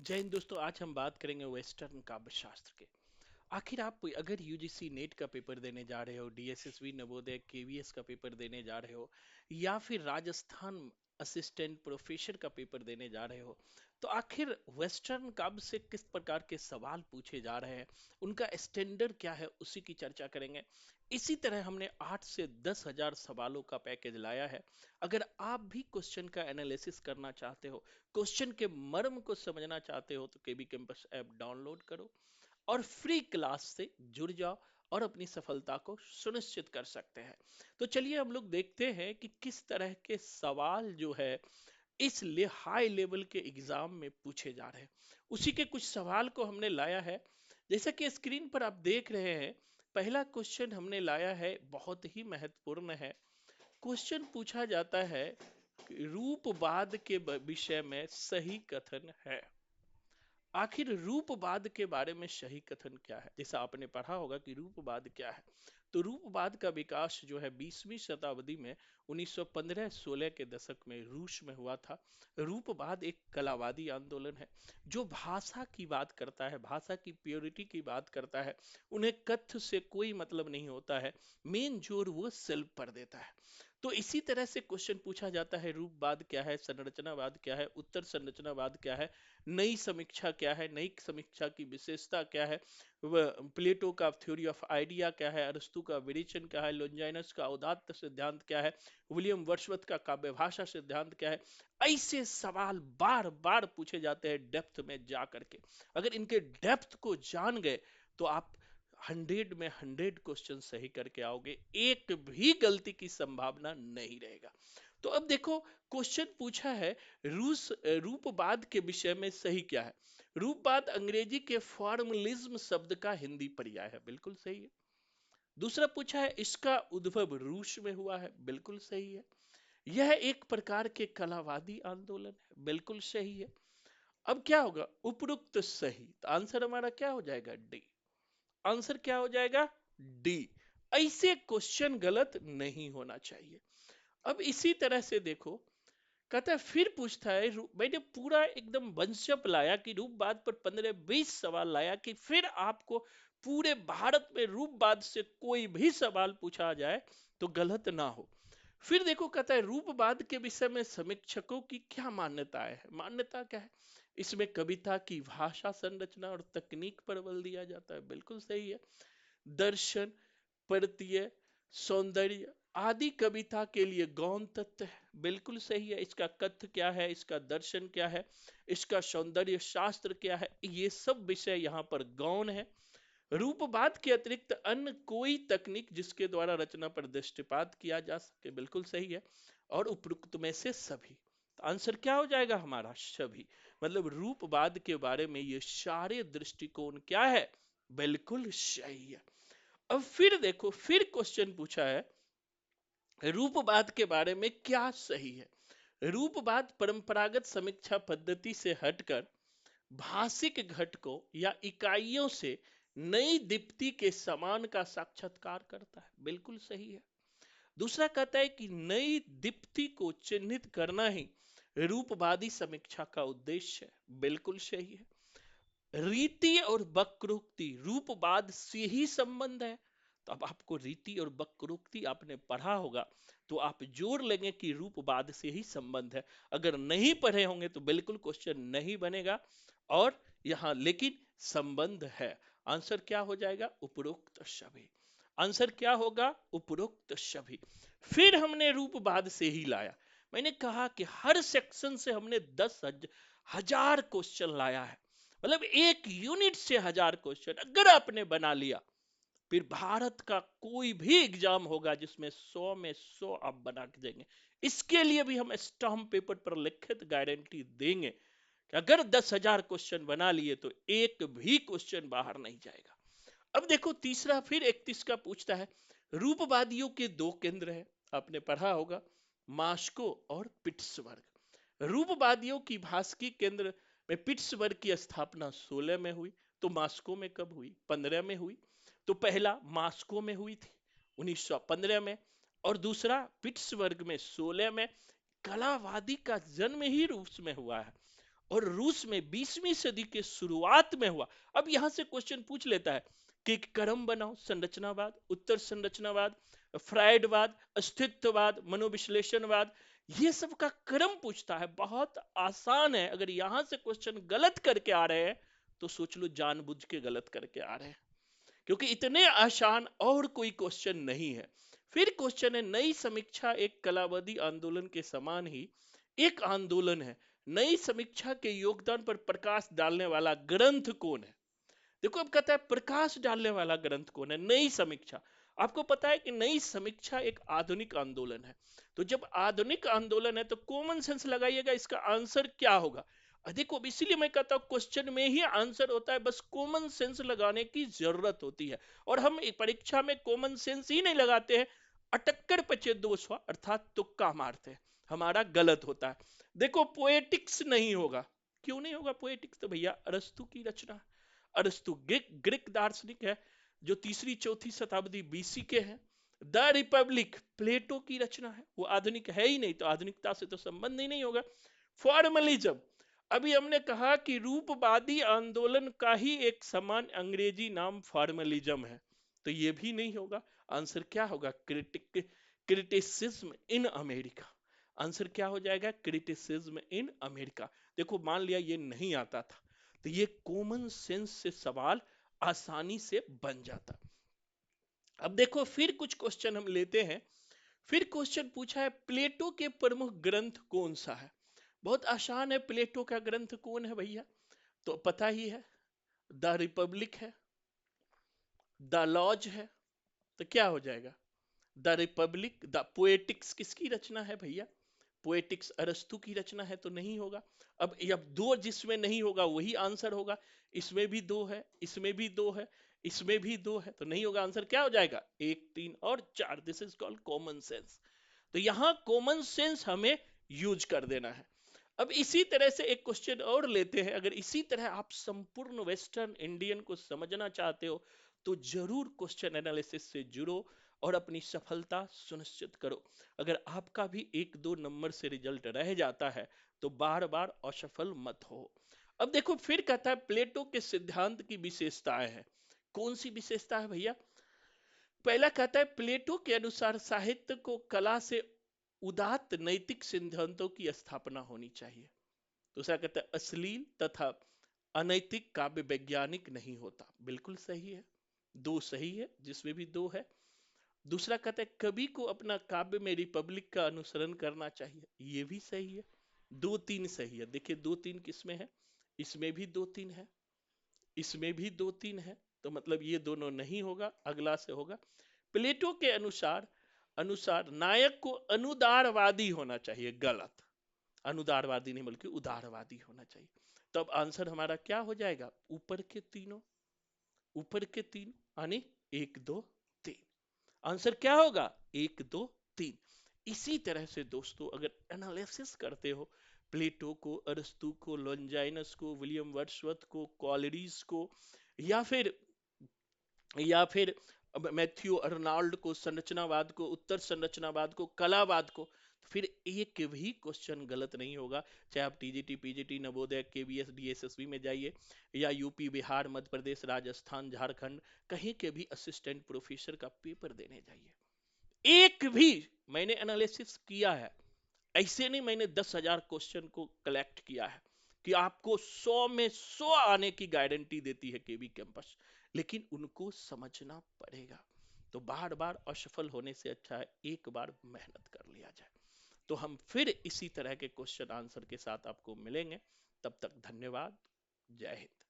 जय हिंद दोस्तों। आज हम बात करेंगे वेस्टर्न काव्य शास्त्र के। आखिर आप अगर यूजीसी नेट का पेपर देने जा रहे हो, डीएसएसबी नवोदय केवीएस का पेपर देने जा रहे हो, या फिर राजस्थान असिस्टेंट प्रोफेसर का पेपर देने जा रहे हो, तो आखिर वेस्टर्न काव्य से किस प्रकार के सवाल पूछे जा रहे हैं, उनका स्टैंडर्ड क्या है, उसी की चर्चा करेंगे। इसी तरह हमने 8 से 10 हजार सवालों का पैकेज लाया है। अगर आप भी क्वेश्चन का एनालिसिस करना चाहते हो, क्वेश्चन के मर्म को समझना चाहते हो, तो केबी कैंपस ऐप डाउनलोड करो और फ्री क्लास से जुड़ जाओ और अपनी सफलता को सुनिश्चित कर सकते हैं। तो चलिए हम लोग देखते हैं कि किस तरह के सवाल जो है इस हाई लेवल के एग्जाम में पूछे जा रहे हैं। उसी के कुछ सवाल को हमने लाया है। जैसा कि स्क्रीन पर आप देख रहे हैं, पहला क्वेश्चन हमने लाया है, बहुत ही महत्वपूर्ण है। क्वेश्चन पूछा जाता है कि रूपवाद के विषय में सही कथन है। आखिर रूपवाद के बारे में सही कथन क्या है? जैसा आपने पढ़ा होगा कि रूपवाद क्या है, तो रूपवाद का विकास जो है 20वीं शताब्दी में 1915-16 के दशक में रूस में हुआ था। रूपवाद एक कलावादी आंदोलन है जो भाषा की बात करता है, भाषा की प्योरिटी की बात करता है। उन्हें कथ्य से कोई मतलब नहीं होता है, मेन जोर वो शिल्प पर देता है। तो इसी तरह से क्वेश्चन पूछा जाता है, रूपवाद क्या है, संरचनावाद क्या है, उत्तर संरचनावाद क्या है, नई समीक्षा क्या है, नई समीक्षा की विशेषता क्या है, प्लेटो का थ्योरी ऑफ आइडिया क्या है, अरस्तु का विवेचन क्या है, लोंजाइनस का औदात्य सिद्धांत क्या है, विलियम वर्ड्सवर्थ का काव्य भाषा सिद्धांत क्या है। ऐसे सवाल बार बार पूछे जाते हैं डेप्थ में जा करके। अगर इनके डेप्थ को जान गए तो आप 100 में 100 क्वेश्चन सही करके आओगे, एक भी गलती की संभावना नहीं रहेगा। तो अब देखो, क्वेश्चन पूछा है रूपवाद के विषय में सही क्या है। रूपवाद अंग्रेजी के फॉर्मलिज्म शब्द का हिंदी पर्याय है, बिल्कुल सही है। दूसरा पूछा है, इसका उद्भव रूस में हुआ है, बिल्कुल सही है। यह एक प्रकार के कलावादी आंदोलन है, बिल्कुल सही है। अब क्या होगा, उपरुक्त सही, तो आंसर हमारा क्या हो जाएगा? डी। आंसर क्या हो जाएगा? डी। ऐसे क्वेश्चन गलत नहीं होना चाहिए। अब इसी तरह से देखो, कहता है, फिर पूछता है, मैंने पूरा एकदम वंशअप लाया कि रूपवाद पर 15-20 सवाल लाया कि फिर आपको पूरे भारत में रूपवाद से कोई भी सवाल पूछा जाए तो गलत ना हो। फिर देखो, कहता है, रूपवाद के विषय में समीक्षकों की क्या मान्यताएं है। मान्यता क्या है? इसमें कविता की भाषा संरचना और तकनीक पर बल दिया जाता है, बिल्कुल सही है। दर्शन, प्रत्यय, सौंदर्य आदि कविता के लिए गौण तत्व है, बिल्कुल सही है। इसका कथ्य क्या है, इसका दर्शन क्या है, इसका सौंदर्य शास्त्र क्या है, ये सब विषय यहाँ पर गौण है। रूपवाद के अतिरिक्त अन्य कोई तकनीक जिसके द्वारा रचना पर दृष्टिपात किया जा सके, बिल्कुल सही है। और उपयुक्त में से सभी, तो आंसर क्या हो जाएगा हमारा? सभी। मतलब रूपवाद के बारे में ये सारे दृष्टिकोण क्या है? बिल्कुल सही है। अब फिर देखो, फिर क्वेश्चन पूछा है, रूपवाद के बारे में क्या सही है। रूपवाद परंपरागत समीक्षा पद्धति से हटकर भाषिक घटकों या इकाइयों से नई दीप्ति के समान का साक्षात्कार करता है, बिल्कुल सही है। दूसरा कहता है कि नई दीप्ति को चिन्हित करना ही रूपवादी समीक्षा का उद्देश्य है, बिल्कुल सही है। रीति और वक्रोक्ति रूपवाद से ही संबंध है। तो अब आपको रीति और वक्रोक्ति आपने पढ़ा होगा, तो आप जोड़ लेंगे कि रूपवाद से ही संबंध है। अगर नहीं पढ़े होंगे तो बिल्कुल क्वेश्चन नहीं बनेगा। और यहां लेकिन संबंध है। आंसर क्या हो जाएगा? उपरोक्त सभी। आंसर क्या होगा? उपरोक्त सभी। फिर हमने रूपवाद से ही लाया। मैंने कहा कि हर सेक्शन से हमने 10,000 क्वेश्चन लाया है। मतलब एक यूनिट से 1000 क्वेश्चन अगर आपने बना लिया, फिर भारत का कोई भी एग्जाम होगा जिसमें 100 में 100 आप बना के देंगे। इसके लिए भी हम स्टाम्प पेपर पर लिखित गारंटी देंगे कि अगर 10,000 क्वेश्चन बना लिए तो एक भी क्वेश्चन बाहर नहीं जाएगा। अब देखो, तीसरा फिर 31 का पूछता है, रूपवादियों के दो केंद्र हैं, आपने पढ़ा होगा, मास्को और पिट्सबर्ग। रूपवादियों की भाषकी केंद्र में पिट्सबर्ग की स्थापना 16 में हुई, तो मास्को में कब हुई? 15 में हुई। तो पहला मास्को में हुई थी 1915 में, और दूसरा पिट्सबर्ग में 16 में। कलावादी का जन्म ही रूस में हुआ है। और रूस में 20वीं सदी के शुरुआत में हुआ। अब यहां से क्वेश्चन पूछ लेता है कि क्रम बनाओ, संरचनावाद, उत्तर संरचनावाद, फ्रायडवाद, अस्तित्ववाद, मनोविश्लेषणवाद, ये सब का क्रम पूछता है। बहुत आसान है। अगर यहां से क्वेश्चन गलत करके आ रहे हैं तो सोच लो जानबूझ के गलत करके आ रहे हैं, क्योंकि इतने आसान और कोई क्वेश्चन नहीं है। फिर क्वेश्चन है, नई समीक्षा एक कलावादी आंदोलन के समान ही एक आंदोलन है। नई समीक्षा के योगदान पर प्रकाश डालने वाला ग्रंथ कौन है? देखो, अब कहता है प्रकाश डालने वाला ग्रंथ कौन है? नई समीक्षा। आपको पता है कि नई समीक्षा एक आधुनिक आंदोलन है। तो जब आधुनिक आंदोलन है तो कॉमन सेंस लगाइएगा, इसका आंसर क्या होगा? देखो, अब इसीलिए मैं कहता हूं क्वेश्चन में ही आंसर होता है, बस कॉमन सेंस लगाने की जरूरत होती है। और हम परीक्षा में कॉमन सेंस ही नहीं लगाते हैं, अटक्कर पचे दोष अर्थात तुक्का मारते हैं, हमारा गलत होता है। देखो, पोएटिक्स नहीं होगा। क्यों नहीं होगा पोएटिक्स? तो भैया अरस्तु की रचना है। अरस्तु ग्रीक दार्शनिक है जो तीसरी चौथी शताब्दी बीसी के हैं। द रिपब्लिक प्लेटो की रचना है, वो आधुनिक है ही नहीं, तो आधुनिकता से तो संबंध ही नहीं होगा। फॉर्मलिज्म, अभी हमने कहा कि रूपवादी आंदोलन का ही एक समान अंग्रेजी नाम फॉर्मलिज्म है, तो ये भी नहीं होगा। आंसर क्या होगा? Criticism in America. आंसर क्या हो जाएगा? Criticism in America. देखो, मान लिया ये नहीं आता था, तो ये कॉमन सेंस से सवाल आसानी से बन जाता। अब देखो, फिर कुछ क्वेश्चन हम लेते हैं। फिर क्वेश्चन पूछा है, प्लेटो के प्रमुख ग्रंथ कौन सा है? बहुत आसान है। प्लेटो का ग्रंथ कौन है भैया? तो पता ही है, द रिपब्लिक है, द लॉज है। तो क्या हो जाएगा? The Republic. द पोएटिक्स किसकी रचना है भैया? पोएटिक्स अरस्तु की रचना है, तो नहीं होगा। अब दो जिसमें नहीं होगा वही आंसर होगा। इसमें भी दो है, इसमें भी दो है, इसमें भी दो है, तो नहीं होगा। आंसर क्या हो जाएगा? एक, तीन और चार। This is called common sense. तो यहां कॉमन सेंस हमें यूज कर देना है। अब इसी तरह से एक क्वेश्चन और लेते हैं। अगर इसी तरह आप संपूर्ण वेस्टर्न इंडियन को समझना चाहते हो तो जरूर क्वेश्चन एनालिसिस से जुड़ो और अपनी सफलता सुनिश्चित करो। अगर आपका भी एक दो नंबर से रिजल्ट रह जाता है तो बार बार असफल मत हो। अब देखो, फिर कहता है प्लेटो के सिद्धांत की विशेषताएं हैं। कौन सी विशेषता है भैया? पहला कहता है, प्लेटो के अनुसार साहित्य को कला से उदात्त नैतिक सिद्धांतों की स्थापना होनी चाहिए। दूसरा कहता है, अश्लील तथा अनैतिक काव्य वैज्ञानिक नहीं होता। बिल्कुल सही है, दो सही है, जिसमें भी दो है। दूसरा कहता है, कवि को अपना काव्य में रिपब्लिक का अनुसरण करना चाहिए। ये भी सही है। दो तीन सही है। देखिए, दो तीन किसमें है? इसमें भी दो तीन है, इसमें भी दो तीन है, तो मतलब ये दोनों नहीं होगा। अगला से होगा, प्लेटो के अनुसार अनुसार नायक को अनुदारवादी होना चाहिए। गलत। अनुदारवादी नहीं बल्कि उदारवादी होना चाहिए। तो अब आंसर हमारा क्या हो जाएगा? ऊपर के तीनों, ऊपर के तीन यानी एक दो तीन। आंसर क्या होगा? एक दो तीन। इसी तरह से दोस्तों, अगर एनालिसिस करते हो प्लेटो को, अरस्तु को, लॉन्जाइनस को, विलियम वर्ड्सवर्थ को, कॉलरिज को, या फिर मैथ्यू अर्नाल्ड को, संरचनावाद को, उत्तर संरचनावाद को, कलावाद को, तो फिर एक भी क्वेश्चन गलत नहीं होगा। चाहे आप TGT, PGT, Navodaya, KVS, DSSB में जाइए, या यूपी, बिहार, मध्य प्रदेश, राजस्थान, झारखंड, कहीं के भी असिस्टेंट प्रोफेसर का पेपर देने जाइए, एक भी मैंने एनालिसिस किया है। ऐसे नहीं मैंने 10,000 क्वेश्चन को कलेक्ट किया है कि आपको 100 में 100 आने की गारंटी देती है केवी कैंपस, लेकिन उनको समझना पड़ेगा। तो बार बार असफल होने से अच्छा है एक बार मेहनत कर लिया जाए। तो हम फिर इसी तरह के क्वेश्चन आंसर के साथ आपको मिलेंगे। तब तक धन्यवाद। जय हिंद।